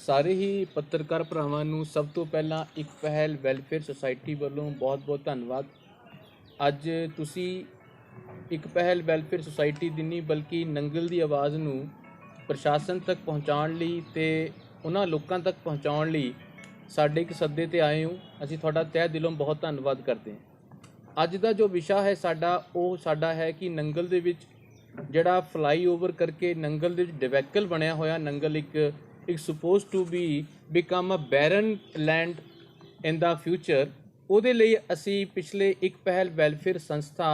ਸਾਰੇ ਹੀ ਪੱਤਰਕਾਰ ਭਰਾਵਾਂ ਨੂੰ ਸਭ ਤੋਂ ਪਹਿਲਾਂ ਇੱਕ ਪਹਿਲ ਵੈਲਫੇਅਰ ਸੁਸਾਇਟੀ ਵੱਲੋਂ ਬਹੁਤ-ਬਹੁਤ ਧੰਨਵਾਦ। ਅੱਜ ਤੁਸੀਂ ਇੱਕ ਪਹਿਲ ਵੈਲਫੇਅਰ ਸੁਸਾਇਟੀ ਦੀ ਨਹੀਂ ਬਲਕਿ ਨੰਗਲ ਦੀ ਆਵਾਜ਼ ਨੂੰ ਪ੍ਰਸ਼ਾਸਨ ਤੱਕ ਪਹੁੰਚਾਉਣ ਲਈ ਤੇ ਉਹਨਾਂ ਲੋਕਾਂ ਤੱਕ ਪਹੁੰਚਾਉਣ ਲਈ ਸਾਡੇ ਇੱਕ ਸੱਦੇ ਤੇ ਆਏ ਹੋ। ਅਸੀਂ ਤੁਹਾਡਾ ਤਹਿ ਦਿਲੋਂ ਬਹੁਤ ਧੰਨਵਾਦ ਕਰਦੇ ਹਾਂ। ਅੱਜ ਦਾ ਜੋ ਵਿਸ਼ਾ ਹੈ ਸਾਡਾ ਹੈ ਕਿ ਨੰਗਲ ਦੇ ਵਿੱਚ ਜਿਹੜਾ ਫਲਾਈਓਵਰ ਕਰਕੇ ਨੰਗਲ ਦੇ ਵਿੱਚ ਡਿਵੈਕਲ ਬਣਿਆ ਹੋਇਆ ਨੰਗਲ ਇੱਕ supposed to become a barren land in the future। ਉਹਦੇ ਲਈ ਅਸੀਂ ਪਿਛਲੇ ਇੱਕ ਪਹਿਲ ਵੈਲਫੇਅਰ ਸੰਸਥਾ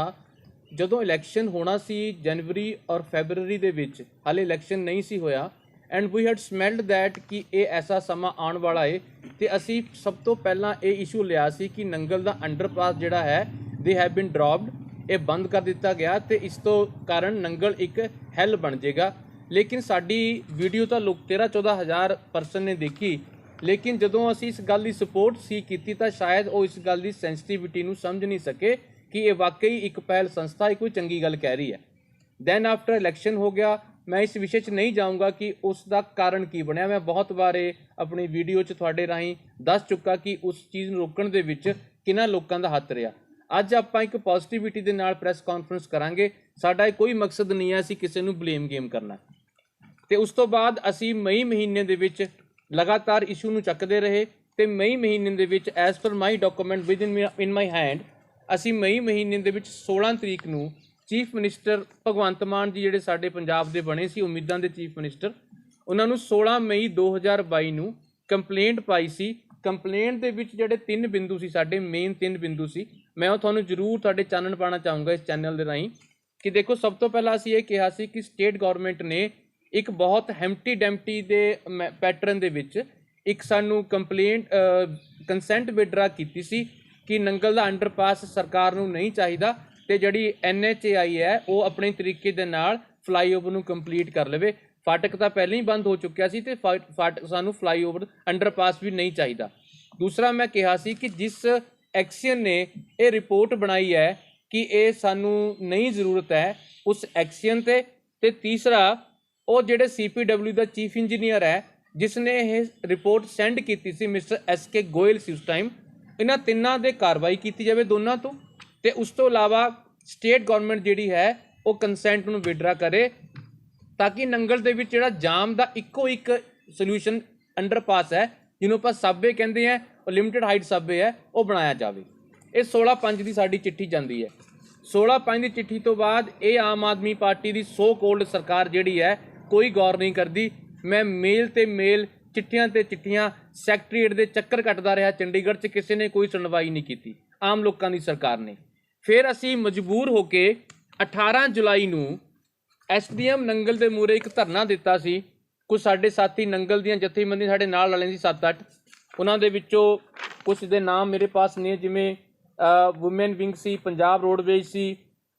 ਜਦੋਂ ਇਲੈਕਸ਼ਨ ਹੋਣਾ ਸੀ ਜਨਵਰੀ ਔਰ ਫੈਬਰਵਰੀ ਦੇ ਵਿੱਚ, ਹਾਲੇ ਇਲੈਕਸ਼ਨ ਨਹੀਂ ਸੀ ਹੋਇਆ, ਐਂਡ ਵੀ ਹੈਡ ਸਮੈਲਡ ਦੈਟ ਕਿ ਇਹ ਐਸਾ ਸਮਾਂ ਆਉਣ ਵਾਲਾ ਹੈ ਤੇ ਅਸੀਂ ਸਭ ਤੋਂ ਪਹਿਲਾਂ ਇਹ ਇਸ਼ੂ ਲਿਆ ਸੀ ਕਿ ਨੰਗਲ ਦਾ ਅੰਡਰਪਾਸ ਜਿਹੜਾ ਹੈ ਦੇ ਹੈਵ ਬੀਨ ਡਰੌਪਡ, ਇਹ ਬੰਦ ਕਰ ਦਿੱਤਾ ਗਿਆ ਤੇ ਇਸ ਤੋਂ ਕਾਰਨ ਨੰਗਲ ਇੱਕ ਹੈਲ ਬਣ ਜਾਏਗਾ। ਲੇਕਿਨ ਸਾਡੀ ਵੀਡੀਓ ਤਾਂ ਲੋਕ 13-14 ਹਜ਼ਾਰ ਪਰਸਨ ਨੇ ਦੇਖੀ, ਲੇਕਿਨ ਜਦੋਂ ਅਸੀਂ ਇਸ ਗੱਲ ਦੀ ਸਪੋਰਟ ਸੀ ਕੀਤੀ ਤਾਂ ਸ਼ਾਇਦ ਉਹ ਇਸ ਗੱਲ ਦੀ ਸੈਂਸਿਟੀਵਿਟੀ ਨੂੰ ਸਮਝ ਨਹੀਂ ਸਕੇ ਕਿ ਇਹ ਵਾਕਈ ਇੱਕ ਪਹਿਲ ਸੰਸਥਾ ਕੋਈ ਚੰਗੀ ਗੱਲ ਕਹਿ ਰਹੀ ਹੈ। ਦੈਨ ਆਫਟਰ ਇਲੈਕਸ਼ਨ ਹੋ ਗਿਆ। ਮੈਂ ਇਸ ਵਿਸ਼ੇ 'ਚ ਨਹੀਂ ਜਾਊਂਗਾ ਕਿ ਉਸ ਦਾ ਕਾਰਨ ਕੀ ਬਣਿਆ। ਮੈਂ ਬਹੁਤ ਵਾਰ ਆਪਣੀ ਵੀਡੀਓ 'ਚ ਤੁਹਾਡੇ ਰਾਹੀਂ ਦੱਸ ਚੁੱਕਾ ਕਿ ਉਸ ਚੀਜ਼ ਨੂੰ ਰੋਕਣ ਦੇ ਵਿੱਚ ਕਿਹਨਾਂ ਲੋਕਾਂ ਦਾ ਹੱਥ ਰਿਹਾ। ਅੱਜ ਆਪਾਂ ਇੱਕ ਪੋਜ਼ਿਟਿਵਿਟੀ ਦੇ ਨਾਲ ਪ੍ਰੈਸ ਕਾਨਫਰੰਸ ਕਰਾਂਗੇ। ਸਾਡਾ ਕੋਈ ਮਕਸਦ ਨਹੀਂ ਹੈ ਅਸੀਂ ਕਿਸੇ ਨੂੰ ਬਲੇਮ ਗੇਮ ਕਰਨਾ। ਤੇ ਉਸ ਤੋਂ ਬਾਅਦ ਅਸੀਂ ਮਈ ਮਹੀਨੇ ਦੇ ਵਿੱਚ ਲਗਾਤਾਰ ਇਸ਼ੂ ਨੂੰ ਚੱਕਦੇ ਰਹੇ ਤੇ ਮਈ ਮਹੀਨੇ ਦੇ ਵਿੱਚ as per my document with in my hand ਅਸੀਂ ਮਈ ਮਹੀਨੇ ਦੇ ਵਿੱਚ 16 ਤਰੀਕ ਨੂੰ ਚੀਫ ਮਿਨਿਸਟਰ ਭਗਵੰਤ ਮਾਨ ਜੀ ਜਿਹੜੇ ਸਾਡੇ ਪੰਜਾਬ ਦੇ ਬਣੇ ਸੀ ਉਮੀਦਾਂ ਦੇ ਚੀਫ ਮਿਨਿਸਟਰ, ਉਹਨਾਂ ਨੂੰ 16 ਮਈ 2022 ਨੂੰ ਕੰਪਲੇਂਟ ਪਾਈ ਸੀ। ਕੰਪਲੇਂਟ ਦੇ ਵਿੱਚ ਜਿਹੜੇ 3 ਬਿੰਦੂ ਸੀ, ਸਾਡੇ ਮੇਨ 3 ਬਿੰਦੂ ਸੀ। ਮੈਂ ਉਹ ਤੁਹਾਨੂੰ ਜ਼ਰੂਰ ਤੁਹਾਡੇ ਚਾਨਣ ਪਾਉਣਾ ਚਾਹੂੰਗਾ ਇਸ ਚੈਨਲ ਦੇ ਰਾਹੀਂ ਕਿ ਦੇਖੋ, ਸਭ ਤੋਂ ਪਹਿਲਾਂ ਅਸੀਂ ਇਹ ਕਿਹਾ ਸੀ ਕਿ ਸਟੇਟ ਗੌਰਮੈਂਟ ਨੇ ਇੱਕ ਬਹੁਤ ਹੈਮਟੀ ਡੈਮਟੀ ਦੇ ਪੈਟਰਨ ਦੇ ਵਿੱਚ ਇੱਕ ਸਾਨੂੰ ਕੰਸੈਂਟ ਵਿਡਰਾ ਕੀਤੀ ਸੀ ਕਿ ਨੰਗਲ ਦਾ ਅੰਡਰਪਾਸ ਸਰਕਾਰ ਨੂੰ ਨਹੀਂ ਚਾਹੀਦਾ ਤੇ ਜਿਹੜੀ NHAI ਹੈ ਉਹ ਆਪਣੇ ਤਰੀਕੇ ਦੇ ਨਾਲ ਫਲਾਈਓਵਰ ਨੂੰ ਕੰਪਲੀਟ ਕਰ ਲਵੇ। ਫਾਟਕ ਤਾਂ ਪਹਿਲਾਂ ਹੀ ਬੰਦ ਹੋ ਚੁੱਕਿਆ ਸੀ ਤੇ ਸਾਨੂੰ ਫਲਾਈਓਵਰ ਅੰਡਰਪਾਸ ਵੀ ਨਹੀਂ ਚਾਹੀਦਾ। ਦੂਸਰਾ ਮੈਂ ਕਿਹਾ ਸੀ ਕਿ ਜਿਸ ਐਕਸ਼ਨ ਨੇ ਇਹ ਰਿਪੋਰਟ ਬਣਾਈ ਹੈ ਕਿ ਇਹ ਸਾਨੂੰ ਨਹੀਂ ਜ਼ਰੂਰਤ ਹੈ ਉਸ ਐਕਸ਼ਨ ਤੇ ਤੀਸਰਾ ਉਹ ਜਿਹੜੇ CPW ਦਾ ਚੀਫ ਇੰਜੀਨੀਅਰ ਹੈ ਜਿਸ ਨੇ ਇਹ ਰਿਪੋਰਟ ਸੈਂਡ ਕੀਤੀ ਸੀ ਮਿਸਟਰ SK ਗੋਇਲ ਸੀ ਉਸ ਟਾਈਮ, ਇਹਨਾਂ ਤਿੰਨਾਂ ਦੇ ਕਾਰਵਾਈ ਕੀਤੀ ਜਾਵੇ ਦੋਨਾਂ ਤੋਂ। ਤੇ ਉਸ ਤੋਂ ਇਲਾਵਾ ਸਟੇਟ ਗੌਰਮੈਂਟ ਜਿਹੜੀ ਹੈ ਉਹ ਕੰਸੈਂਟ ਨੂੰ ਵਿਡਰਾ ਕਰੇ ਤਾਂ ਕਿ ਨੰਗਲ ਦੇ ਵਿੱਚ ਜਿਹੜਾ ਜਾਮ ਦਾ ਇੱਕੋ ਇੱਕ ਸੋਲਿਊਸ਼ਨ ਅੰਡਰਪਾਸ ਹੈ ਜਿਹਨੂੰ ਆਪਾਂ ਸਾਬੇ ਕਹਿੰਦੇ ਆ, ਉਹ ਲਿਮਿਟਡ ਹਾਈਟ ਸਾਬੇ ਹੈ, ਉਹ ਬਣਾਇਆ ਜਾਵੇ। ਇਹ 16/5 ਦੀ ਸਾਡੀ ਚਿੱਠੀ ਜਾਂਦੀ ਹੈ। 16/5 ਦੀ ਚਿੱਠੀ ਤੋਂ ਬਾਅਦ ਇਹ ਆਮ ਆਦਮੀ ਪਾਰਟੀ ਦੀ ਸੋ ਕੋਲਡ ਸਰਕਾਰ ਜਿਹੜੀ ਹੈ ਕੋਈ ਗੌਰ ਨਹੀਂ ਕਰਦੀ। ਮੈਂ ਮੇਲ ਤੇ ਮੇਲ, ਚਿੱਠੀਆਂ ਤੇ ਚਿੱਠੀਆਂ, ਸੈਕਟਰੀਏਟ ਦੇ ਚੱਕਰ ਕੱਟਦਾ ਰਿਹਾ ਚੰਡੀਗੜ੍ਹ 'ਚ, ਕਿਸੇ ਨੇ ਕੋਈ ਸੁਣਵਾਈ ਨਹੀਂ ਕੀਤੀ ਆਮ ਲੋਕਾਂ ਦੀ ਸਰਕਾਰ ਨੇ। ਫਿਰ ਅਸੀਂ ਮਜਬੂਰ ਹੋ ਕੇ 18 ਜੁਲਾਈ ਨੂੰ SDM ਨੰਗਲ ਦੇ ਮੂਹਰੇ ਇੱਕ ਧਰਨਾ ਦਿੱਤਾ ਸੀ। ਕੁਝ ਸਾਡੇ ਸਾਥੀ ਨੰਗਲ ਦੀਆਂ ਜਥੇਬੰਦੀਆਂ ਸਾਡੇ ਨਾਲ ਵਾਲਿਆਂ ਸੀ 7-8, ਉਹਨਾਂ ਦੇ ਵਿੱਚੋਂ ਕੁਝ ਦੇ ਨਾਮ ਮੇਰੇ ਪਾਸ ਨੇ, ਜਿਵੇਂ ਵੂਮੈਨ ਵਿੰਗ ਸੀ, ਪੰਜਾਬ ਰੋਡਵੇਜ਼ ਸੀ,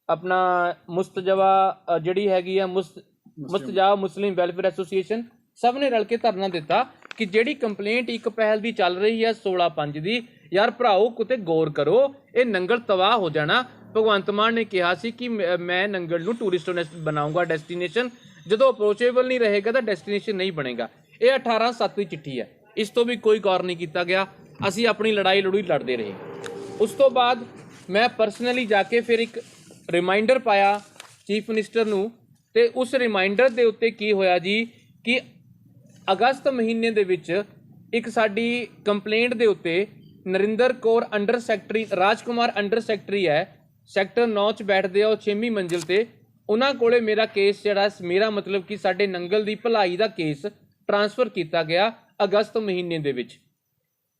ਆਪਣਾ ਮੁਸਤਜਵਾ ਜਿਹੜੀ ਹੈਗੀ ਆ ਮੁਸਤਜਾ ਮੁਸਲਿਮ ਵੈਲਫੇਅਰ ਐਸੋਸੀਏਸ਼ਨ, ਸਭ ਨੇ ਰਲ ਕੇ ਧਰਨਾ ਦਿੱਤਾ ਕਿ ਜਿਹੜੀ ਕੰਪਲੇਂਟ ਇੱਕ ਪਹਿਲ ਦੀ ਚੱਲ ਰਹੀ ਹੈ 16/5 ਦੀ, ਯਾਰ ਭਰਾਓ ਕਿਤੇ ਗੌਰ ਕਰੋ, ਇਹ ਨੰਗਲ ਤਬਾਹ ਹੋ ਜਾਣਾ। ਭਗਵੰਤ ਮਾਨ ਨੇ ਕਿਹਾ ਸੀ ਕਿ ਮੈਂ ਨੰਗਲ ਨੂੰ ਟੂਰਿਸਟ ਬਣਾਊਂਗਾ ਡੈਸਟੀਨੇਸ਼ਨ, ਜਦੋਂ ਅਪਰੋਚੇਬਲ ਨਹੀਂ ਰਹੇਗਾ ਤਾਂ ਡੈਸਟੀਨੇਸ਼ਨ ਨਹੀਂ ਬਣੇਗਾ। ਇਹ 18/7 ਦੀ ਚਿੱਠੀ ਹੈ, ਇਸ ਤੋਂ ਵੀ ਕੋਈ ਗੌਰ ਨਹੀਂ ਕੀਤਾ ਗਿਆ। ਅਸੀਂ ਆਪਣੀ ਲੜਾਈ ਲੜਦੇ ਰਹੇ। ਉਸ ਤੋਂ ਬਾਅਦ ਮੈਂ ਪਰਸਨਲੀ ਜਾ ਕੇ ਫਿਰ ਇੱਕ ਰਿਮਾਈਂਡਰ ਪਾਇਆ ਚੀਫ ਮਿਨਿਸਟਰ ਨੂੰ ਤੇ ਉਸ ਰਿਮਾਈਂਡਰ ਦੇ ਉੱਤੇ ਕੀ ਹੋਇਆ ਜੀ ਕਿ ਅਗਸਤ ਮਹੀਨੇ ਦੇ ਵਿੱਚ ਇੱਕ ਸਾਡੀ ਕੰਪਲੇਂਟ ਦੇ ਉੱਤੇ ਨਰਿੰਦਰ ਕੌਰ ਅੰਡਰ ਸੈਕਟਰੀ, ਰਾਜਕੁਮਾਰ ਅੰਡਰ ਸੈਕਟਰੀ ਹੈ, ਸੈਕਟਰ 9 'ਚ ਬੈਠਦੇ ਆ ਉਹ 6ਵੀਂ ਮੰਜ਼ਿਲ ਤੇ, ਉਹਨਾਂ ਕੋਲੇ ਮੇਰਾ ਕੇਸ ਜਿਹੜਾ ਮੇਰਾ ਮਤਲਬ ਕਿ ਸਾਡੇ ਨੰਗਲ ਦੀ ਭਲਾਈ ਦਾ ਕੇਸ ਟਰਾਂਸਫਰ ਕੀਤਾ ਗਿਆ ਅਗਸਤ ਮਹੀਨੇ ਦੇ ਵਿੱਚ।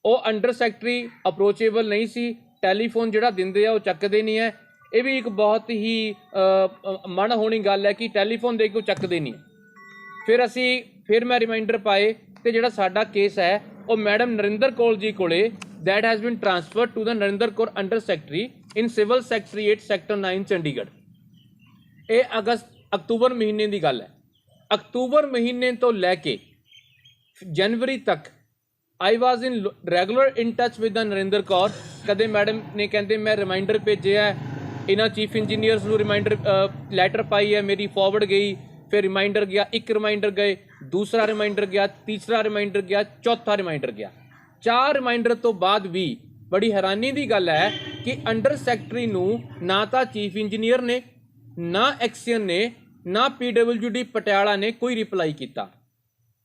ਉਹ ਅੰਡਰ ਸੈਕਟਰੀ ਅਪਰੋਚੇਬਲ ਨਹੀਂ ਸੀ, ਟੈਲੀਫੋਨ ਜਿਹੜਾ ਦਿੰਦੇ ਆ ਉਹ ਚੱਕਦੇ ਨਹੀਂ ਹੈ। ਇਹ ਵੀ ਇੱਕ ਬਹੁਤ ਹੀ ਮਨ ਹੋਣੀ ਗੱਲ ਹੈ ਕਿ ਟੈਲੀਫੋਨ ਦੇ ਕੇ ਉਹ ਚੱਕਦੇ ਨਹੀਂ। ਫਿਰ ਮੈਂ ਰਿਮਾਈਂਡਰ ਪਾਏ ਤੇ ਜਿਹੜਾ ਸਾਡਾ ਕੇਸ ਹੈ ਉਹ ਮੈਡਮ ਨਰਿੰਦਰ ਕੌਰ ਜੀ ਕੋਲੇ that has been transferred to the Narinder Kaur under secretary in civil secretariat sector 9 Chandigarh. ਇਹ ਅਕਤੂਬਰ ਮਹੀਨੇ ਦੀ ਗੱਲ ਹੈ। ਅਕਤੂਬਰ ਮਹੀਨੇ ਤੋਂ ਲੈ ਕੇ ਜਨਵਰੀ ਤੱਕ I was in regular in touch with the Narinder Kaur. ਕਦੇ ਮੈਡਮ ਨੇ ਕਹਿੰਦੇ ਮੈਂ ਰਿਮਾਈਂਡਰ ਭੇਜਿਆ, ਇਹਨਾਂ ਚੀਫ ਇੰਜੀਨੀਅਰਸ ਨੂੰ ਰਿਮਾਈਂਡਰ ਲੈਟਰ ਪਾਈ ਹੈ, ਮੇਰੀ ਫਾਰਵਰਡ ਗਈ, ਫਿਰ ਰਿਮਾਈਂਡਰ ਗਿਆ, ਇੱਕ ਰਿਮਾਈਂਡਰ ਗਏ, दूसरा रिमाइंडर गया, तीसरा रिमाइंडर गया, चौथा रिमाइंडर गया। 4 रिमाइंडर तो बाद भी बड़ी हैरानी की गल है कि अंडर सैकटरी ना तो चीफ इंजीनियर ने, ना एक्सीयन ने, ना PWD पटियाला ने कोई रिप्लाई किया।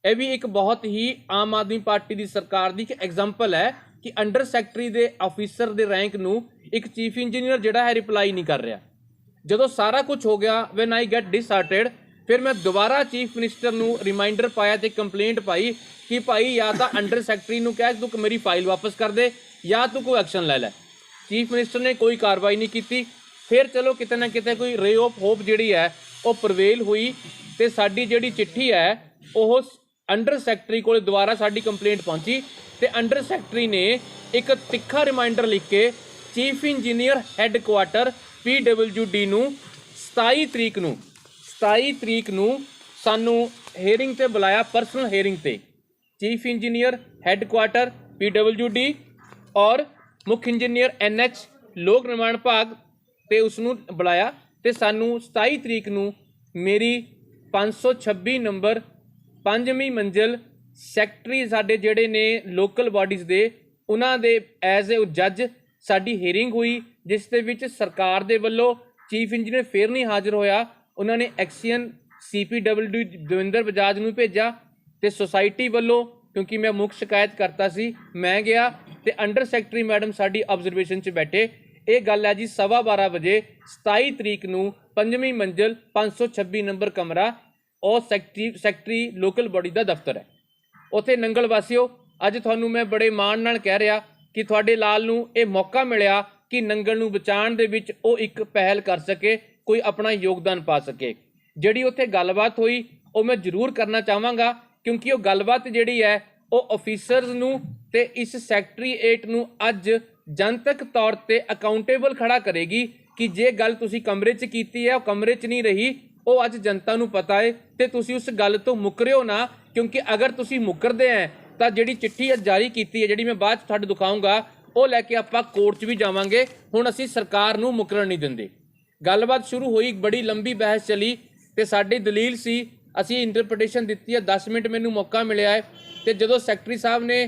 यह भी एक बहुत ही आम आदमी पार्टी की सरकार की एक एग्जाम्पल है कि अंडर सैकटरी के ऑफिसर के रैंक नूं एक चीफ इंजीनियर जिहड़ा है रिप्लाई नहीं कर रहा। जदों सारा कुछ हो गया, वैन आई गैट डिसहार्टेड, फिर मैं दोबारा चीफ मिनिस्टर नूं रिमाइंडर पाया तो कंप्लेंट पाई कि भाई या तो अंडर सैकटरी नूं कह तू मेरी फाइल वापस कर दे या तू कोई एक्शन ले लै। चीफ मिनिस्टर ने कोई कार्रवाई नहीं की। फिर चलो किते ना किते कोई रे ऑफ होप जिहड़ी है वो प्रवेल हुई तो साडी जिहड़ी चिट्ठी है वो अंडर सैकटरी को दोबारा साडी कंप्लेंट पहुंची तो अंडर सैकटरी ने एक तिखा रिमाइंडर लिख के चीफ इंजीनियर हैडकुआटर PWD नूं 27 तरीक नूं सानू हेयरिंग ते बुलाया, परसनल हेयरिंग ते। चीफ इंजीनियर हैडकुआटर PWD और मुख्य इंजीनियर NH लोक निर्माण विभाग ते उसनूं बुलाया ते सानू 27 तरीक नूं मेरी 526 नंबर 5वीं मंजिल सैकटरी साडे जिहड़े ने लोकल बॉडीज़ दे उन्हां दे एज ए जज साडी हेयरिंग हुई, जिस दे विच सरकार दे वल्लों चीफ इंजीनियर फिर नहीं हाज़र होया। उन्होंने एक्सीयन CPWD दविंदर बजाज नूं भेजा ते सोसाइटी वल्लों, क्योंकि मैं मुख्य शिकायत करता सी, मैं गया ते अंडर सैकटरी मैडम साडी ऑब्जरवेशन च बैठे। ये गल है जी 12:15 बजे 27 तरीक नूं 5वीं मंजिल 526 नंबर कमरा और सैकटरी लोकल बॉडी का दफ्तर है उत्थे। नंगल वासियों, अज तुहानूं मैं बड़े माण नाल कह रहा कि तुहाडे लाल नूं ये मौका मिलिया कि नंगल नूं बचाउण दे विच वो एक पहल कर सके, कोई अपना योगदान पा सके। जिहड़ी उत्थे गलबात हुई वो मैं जरूर करना चाहांगा, क्योंकि वो गलबात जिहड़ी है वो ऑफिसरस नूं ते इस सैकटरीएट नूं अज जनतक तौर ते अकाउंटेबल खड़ा करेगी कि जे गल तुसीं कमरे च कीती है वो कमरे च नहीं रही, वो अज जनता नूं पता है ते तुसीं उस गल तो मुकरिओ ना। क्योंकि अगर तुसीं मुकरदे हैं तो जिहड़ी चिट्ठी अज जारी कीती है, जिहड़ी मैं बाद च तुहानूं दिखाऊंगा, वो लैके आपां कोर्ट च भी जावांगे। हुण असीं सरकार नूं मुकरण नहीं दिंदे। गलबात शुरू हुई, बड़ी लंबी बहस चली ते साडी दलील सी, असीं इंटरप्रिटेशन दित्ती है। 10 मिनट मैनूं मौका मिलिया है ते जदों सैकटरी साहब ने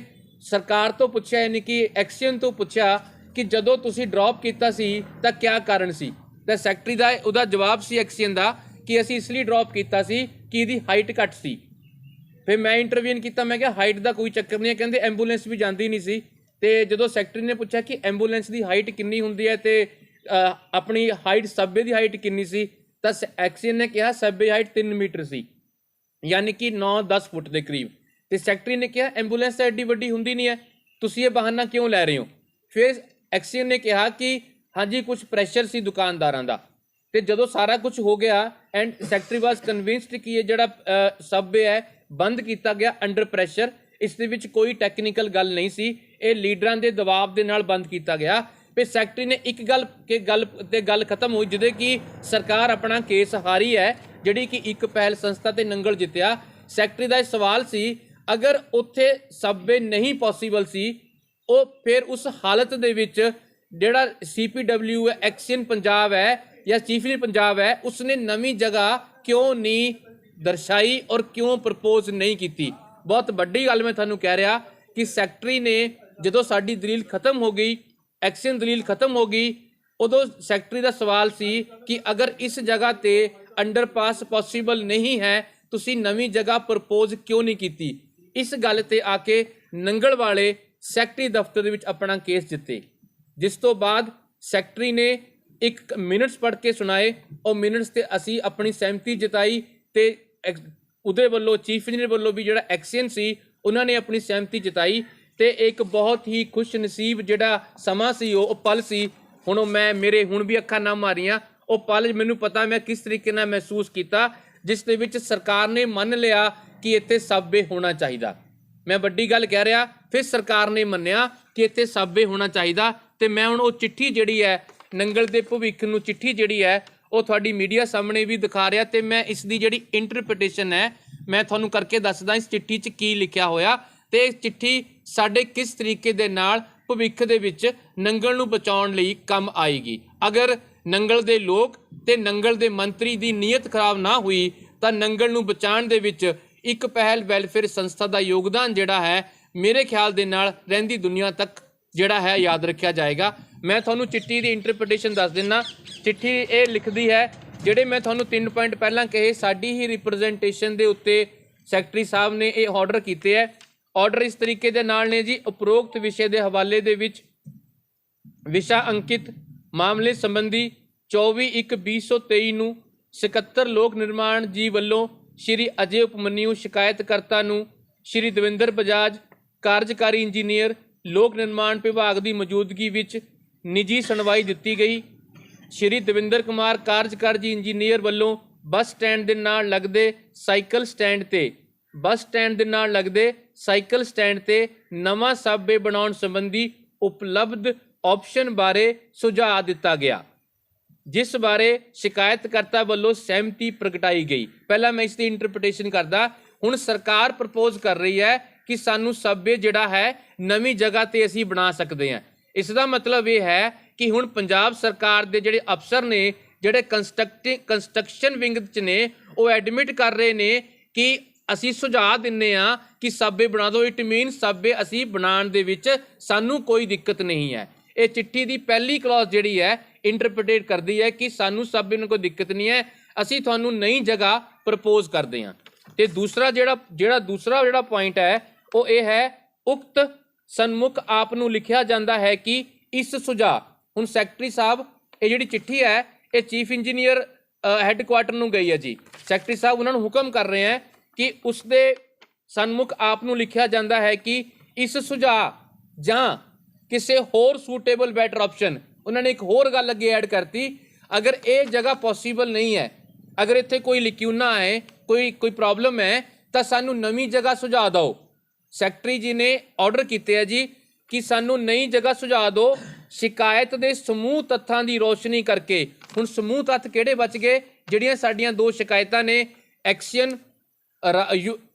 सरकार तो पूछा, यानी कि एक्सीयन तो पूछा कि जदों तुसीं ड्रॉप कीता सी तां क्या कारण सी, तो सैकटरी दा उहदा जवाब सी एक्सीयन दा कि असीं इसलिए ड्रॉप कीता सी कि इहदी हाइट घट सी। फिर मैं इंटरव्यून किया, मैं क्या हाइट का कोई चक्कर नहीं है, कहते एंबूलेंस भी जाती नहीं सी। ते जदों सैकटरी ने पूछा कि एंबूलेंस की हाइट कितनी होंदी है ते अपनी हाइट सबे की हाइट कितनी सी, तो एक्सीयन ने कहा सबे हाइट 3 मीटर सी, यानी कि 9-10 फुट के करीब। तो सैकटरी ने कहा एंबूलेंस तो एड्डी वड्डी हुंदी नहीं है, तुसीं ये बहाना क्यों लै रहे हो। फिर एक्सीयन ने कहा कि हाँ जी कुछ प्रैशर सी दुकानदारां दा। ते जदों सारा कुछ हो गया एंड सैकटरी वाज कन्विंस्ड कि ये जिहड़ा सबवे है बंद किया गया अंडर प्रैशर, इस दे विच कोई टैक्नीकल गल नहीं सी, ये लीडरां दे दबाव दे नाल बंद किया गया। फिर सैकटरी ने एक गल खत्म हुई जिहदे कि सरकार अपना केस हारी है, जिहड़ी कि एक पहल संस्था ते नंगल जित्तिया। सैकटरी दा सवाल सी अगर उत्थे सबवे नहीं पॉसीबल सी, वो फिर उस हालत दे विच जिहड़ा CPW है, एक्सीयन पंजाब है या चीफ इंजीनियर पंजाब है, उसने नवी जगह क्यों नहीं दर्शाई और क्यों प्रपोज नहीं की। बहुत वड्डी गल मैं तुहानूं कह रहा कि सैकटरी ने जदों साडी दलील खत्म हो गई, एक्सीयन दलील खत्म हो गई, उदों सैकटरी का सवाल सी कि अगर इस जगह ते अंडरपास पॉसीबल नहीं है, तुसीं नवी जगह प्रपोज क्यों नहीं की। इस गल ते आके नंगल वाले सैकटरी दफ्तर दे विच अपना केस जिते, जिस तो बाद सैकटरी ने एक मिनट्स पढ़ के सुनाए और मिनट्स ते असी अपनी सहमति जताई ते उहदे वल्लों चीफ इंजीनियर वल्लों भी जिहड़ा एक्सीयन सी उन्होंने अपनी सहमति जताई। ते एक बहुत ही खुश नसीब जिहड़ा समा सी वो पल सी। हुण मैं मेरे हुण भी अखां ना मारियां, वो पल मैनूं पता मैं किस तरीके नाल महसूस किया जिस दे विच सरकार ने मन लिया कि इत्थे सबवे होना चाहिए। मैं वड्डी गल कह रहा, फिर सरकार ने मन्निया कि इत्थे सबवे होना चाहिए। तो मैं हुण वो चिट्ठी जिहड़ी है नंगल दे भविख नूं चिट्ठी जिहड़ी है वो थोड़ी मीडिया सामने भी दिखा रहा, तो मैं इसकी जिहड़ी इंटरप्रिटेशन है मैं तुहानूं करके दसदा इस चिट्ठी च की लिखिया होया ते इस चिट्ठी साडे किस तरीके दे नाल भविख दे विच नंगल नूं बचाउण लई काम आएगी। अगर नंगल दे लोग ते नंगल दे मंत्री दी नीयत खराब ना हुई तो नंगल नूं बचाउण दे विच ਇੱਕ ਪਹਿਲ ਵੈਲਫੇਅਰ ਸੰਸਥਾ ਦਾ ਯੋਗਦਾਨ ਜਿਹੜਾ ਹੈ ਮੇਰੇ ਖਿਆਲ ਦੇ ਨਾਲ ਰਹਿੰਦੀ ਦੁਨੀਆ ਤੱਕ ਜਿਹੜਾ ਹੈ ਯਾਦ ਰੱਖਿਆ ਜਾਏਗਾ। ਮੈਂ ਤੁਹਾਨੂੰ ਚਿੱਠੀ ਦੀ ਇੰਟਰਪ੍ਰੀਟੇਸ਼ਨ ਦੱਸ ਦਿੰਦਾ। ਚਿੱਠੀ ਇਹ ਲਿਖਦੀ ਹੈ, ਜਿਹੜੇ ਮੈਂ ਤੁਹਾਨੂੰ 3 ਪੁਆਇੰਟ ਪਹਿਲਾਂ ਕਹੇ, ਸਾਡੀ ਹੀ ਰਿਪਰੈਜ਼ੈਂਟੇਸ਼ਨ ਦੇ ਉੱਤੇ ਸੈਕਟਰੀ ਸਾਹਿਬ ਨੇ ਇਹ ਆਰਡਰ ਕੀਤੇ ਹੈ। ਆਰਡਰ ਇਸ ਤਰੀਕੇ ਦੇ ਨਾਲ ਨੇ ਜੀ, ਉਪਰੋਕਤ ਵਿਸ਼ੇ ਦੇ ਹਵਾਲੇ ਦੇ ਵਿੱਚ ਵਿਸ਼ਾ ਅੰਕਿਤ ਮਾਮਲੇ ਸੰਬੰਧੀ 24/1/2023 ਨੂੰ ਸਕੱਤਰ ਲੋਕ ਨਿਰਮਾਣ ਜੀ ਵੱਲੋਂ ਸ਼੍ਰੀ ਅਜੇ ਉਪਮਨਿਊ ਸ਼ਿਕਾਇਤਕਰਤਾ ਨੂੰ ਸ਼੍ਰੀ ਦਵਿੰਦਰ ਬਜਾਜ ਕਾਰਜਕਾਰੀ ਇੰਜੀਨੀਅਰ ਲੋਕ ਨਿਰਮਾਣ ਵਿਭਾਗ ਦੀ ਮੌਜੂਦਗੀ ਵਿੱਚ ਨਿੱਜੀ ਸੁਣਵਾਈ ਦਿੱਤੀ ਗਈ। ਸ਼੍ਰੀ ਦਵਿੰਦਰ ਕੁਮਾਰ ਕਾਰਜਕਾਰੀ ਇੰਜੀਨੀਅਰ ਵੱਲੋਂ ਬੱਸ ਸਟੈਂਡ ਦੇ ਨਾਲ ਲੱਗਦੇ ਸਾਈਕਲ ਸਟੈਂਡ ਤੇ ਨਵਾਂ ਸਬਵੇ ਬਣਾਉਣ ਸੰਬੰਧੀ ਉਪਲਬਧ ਆਪਸ਼ਨ ਬਾਰੇ ਸੁਝਾਅ ਦਿੱਤਾ ਗਿਆ, ਜਿਸ ਬਾਰੇ ਸ਼ਿਕਾਇਤਕਰਤਾ ਵੱਲੋਂ ਸਹਿਮਤੀ ਪ੍ਰਗਟਾਈ ਗਈ। ਪਹਿਲਾਂ ਮੈਂ ਇਸ ਦੀ ਇੰਟਰਪ੍ਰੀਟੇਸ਼ਨ ਕਰਦਾ। ਹੁਣ ਸਰਕਾਰ ਪ੍ਰਪੋਜ਼ ਕਰ ਰਹੀ ਹੈ ਕਿ ਸਾਨੂੰ ਸਬਵੇ ਜਿਹੜਾ ਹੈ ਨਵੀਂ ਜਗ੍ਹਾ ਤੇ ਅਸੀਂ ਬਣਾ ਸਕਦੇ ਹਾਂ। ਇਸ ਦਾ ਮਤਲਬ ਇਹ ਹੈ ਕਿ ਹੁਣ ਪੰਜਾਬ ਸਰਕਾਰ ਦੇ ਜਿਹੜੇ ਅਫਸਰ ਨੇ, ਜਿਹੜੇ ਕੰਸਟਰਕਸ਼ਨ ਵਿੰਗ 'ਚ ਨੇ, ਉਹ ਐਡਮਿਟ ਕਰ ਰਹੇ ਨੇ ਕਿ ਅਸੀਂ ਸੁਝਾਅ ਦਿੰਦੇ ਹਾਂ ਕਿ ਸਬਵੇ ਬਣਾ ਦਿਓ। ਇਟ ਮੀਨ ਸਬਵੇ ਅਸੀਂ ਬਣਾਉਣ ਦੇ ਵਿੱਚ ਸਾਨੂੰ ਕੋਈ ਦਿੱਕਤ ਨਹੀਂ ਹੈ। ਇਹ ਚਿੱਠੀ ਦੀ ਪਹਿਲੀ ਕਲੌਜ਼ ਜਿਹੜੀ ਹੈ ਇੰਟਰਪ੍ਰੀਟੇਟ ਕਰਦੀ ਹੈ ਕਿ ਸਾਨੂੰ ਸਬਵੇ ਨੂੰ ਕੋਈ ਦਿੱਕਤ ਨਹੀਂ ਹੈ, ਅਸੀਂ ਤੁਹਾਨੂੰ ਨਈ ਜਗ੍ਹਾ ਪ੍ਰਪੋਜ਼ ਕਰਦੇ ਹਾਂ। ਤੇ ਦੂਸਰਾ ਜਿਹੜਾ ਪੁਆਇੰਟ ਹੈ ਉਹ ਇਹ ਹੈ, ਉਕਤ ਸਨਮੁਖ ਆਪ ਨੂੰ ਲਿਖਿਆ ਜਾਂਦਾ ਹੈ ਕਿ ਇਸ ਸੁਝਾਅ, ਹੁਣ ਸੈਕਟਰੀ ਸਾਹਿਬ ਇਹ ਜਿਹੜੀ ਚਿੱਠੀ ਹੈ ਇਹ ਚੀਫ ਇੰਜੀਨੀਅਰ ਹੈੱਡਕੁਆਟਰ ਨੂੰ ਗਈ ਹੈ ਜੀ। ਸੈਕਟਰੀ ਸਾਹਿਬ ਉਹਨਾਂ ਨੂੰ ਹੁਕਮ ਕਰ ਰਹੇ ਹੈ ਕਿ ਉਸਦੇ ਸਨਮੁਖ ਆਪ ਨੂੰ ਲਿਖਿਆ ਜਾਂਦਾ ਹੈ ਕਿ ਇਸ ਸੁਝਾਅ ਜਾਂ ਕਿਸੇ ਹੋਰ ਸੂਟੇਬਲ ਬੈਟਰ ਆਪਸ਼ਨ, ਉਹਨਾਂ ਨੇ ਇੱਕ ਹੋਰ ਗੱਲ ਅੱਗੇ ਐਡ ਕਰਤੀ, ਅਗਰ ਇਹ ਜਗ੍ਹਾ ਪੋਸੀਬਲ ਨਹੀਂ ਹੈ, ਅਗਰ ਇੱਥੇ ਕੋਈ ਲਿਕਿਊਨਾ ਹੈ, ਕੋਈ ਪ੍ਰੋਬਲਮ ਹੈ, ਤਾਂ ਸਾਨੂੰ ਨਵੀਂ ਜਗ੍ਹਾ ਸੁਝਾਅ ਦਿਓ। ਸੈਕਟਰੀ ਜੀ ਨੇ ਆਰਡਰ ਕੀਤੇ ਹੈ ਜੀ ਕਿ ਸਾਨੂੰ ਨਈ ਜਗ੍ਹਾ ਸੁਝਾਅ ਦਿਓ ਸ਼ਿਕਾਇਤ ਦੇ ਸਮੂਹ ਤੱਥਾਂ ਦੀ ਰੋਸ਼ਨੀ ਕਰਕੇ। ਹੁਣ ਸਮੂਹ ਤੱਥ ਕਿਹੜੇ ਬਚ ਗਏ? ਜਿਹੜੀਆਂ ਸਾਡੀਆਂ 2 ਸ਼ਿਕਾਇਤਾਂ ਨੇ, ਐਕਸੀਅਨ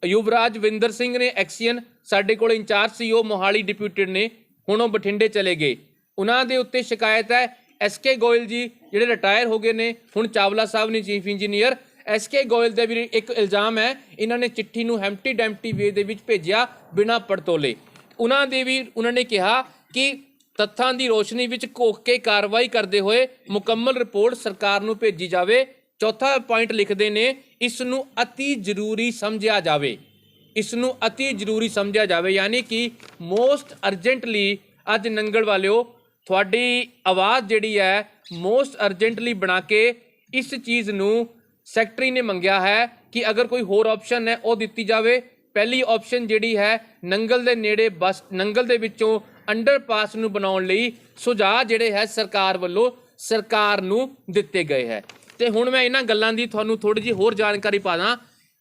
ਯੁਵਰਾਜਵਿੰਦਰ ਸਿੰਘ ਨੇ, ਐਕਸੀਅਨ ਸਾਡੇ ਕੋਲ ਇੰਚਾਰਜ ਸੀ, ਉਹ ਮੋਹਾਲੀ ਡਿਪਿਊਟਡ ਨੇ, ਹੁਣ ਉਹ ਬਠਿੰਡੇ ਚਲੇ ਗਏ। ਉਹਨਾਂ ਦੇ ਉੱਤੇ ਸ਼ਿਕਾਇਤ ਹੈ SK ਗੋਇਲ ਜੀ, ਜਿਹੜੇ ਰਿਟਾਇਰ ਹੋ ਗਏ ਨੇ, ਹੁਣ ਚਾਵਲਾ ਸਾਹਿਬ ਨੇ ਚੀਫ ਇੰਜੀਨੀਅਰ। SK ਗੋਇਲ ਦਾ ਵੀ ਇੱਕ ਇਲਜ਼ਾਮ ਹੈ, ਇਹਨਾਂ ਨੇ ਚਿੱਠੀ ਨੂੰ ਹੈਂਪਟੀ ਡੈਂਪਟੀ ਵੇ ਦੇ ਵਿੱਚ ਭੇਜਿਆ ਬਿਨਾਂ ਪੜਤੋਲੇ। ਉਹਨਾਂ ਨੇ ਕਿਹਾ ਕਿ ਤੱਥਾਂ ਦੀ ਰੋਸ਼ਨੀ ਵਿੱਚ ਘੋਖ ਕੇ ਕਾਰਵਾਈ ਕਰਦੇ ਹੋਏ ਮੁਕੰਮਲ ਰਿਪੋਰਟ ਸਰਕਾਰ ਨੂੰ ਭੇਜੀ ਜਾਵੇ। ਚੌਥਾ ਪੁਆਇੰਟ ਲਿਖਦੇ ਨੇ, ਇਸ ਨੂੰ ਅਤੀ ਜ਼ਰੂਰੀ ਸਮਝਿਆ ਜਾਵੇ। ਯਾਨੀ ਕਿ ਮੋਸਟ ਅਰਜੈਂਟਲੀ ਅੱਜ ਨੰਗਲ ਵਾਲਿਓ ਤੁਹਾਡੀ ਆਵਾਜ਼ ਜਿਹੜੀ ਹੈ ਮੋਸਟ ਅਰਜੈਂਟਲੀ ਬਣਾ ਕੇ ਇਸ ਚੀਜ਼ ਨੂੰ ਸੈਕਟਰੀ ਨੇ ਮੰਗਿਆ ਹੈ ਕਿ ਅਗਰ ਕੋਈ ਹੋਰ ਆਪਸ਼ਨ ਹੈ ਉਹ ਦਿੱਤੀ ਜਾਵੇ। ਪਹਿਲੀ ਆਪਸ਼ਨ ਜਿਹੜੀ ਹੈ ਨੰਗਲ ਦੇ ਨੇੜੇ ਨੰਗਲ ਦੇ ਵਿੱਚੋਂ ਅੰਡਰਪਾਸ ਨੂੰ ਬਣਾਉਣ ਲਈ ਸੁਝਾਅ ਜਿਹੜੇ ਹੈ ਸਰਕਾਰ ਵੱਲੋਂ ਸਰਕਾਰ ਨੂੰ ਦਿੱਤੇ ਗਏ ਹੈ। ਤੇ ਹੁਣ ਮੈਂ ਇਹਨਾਂ ਗੱਲਾਂ ਦੀ ਤੁਹਾਨੂੰ ਥੋੜੀ ਜਿਹੀ ਹੋਰ ਜਾਣਕਾਰੀ ਪਾ ਦਾਂ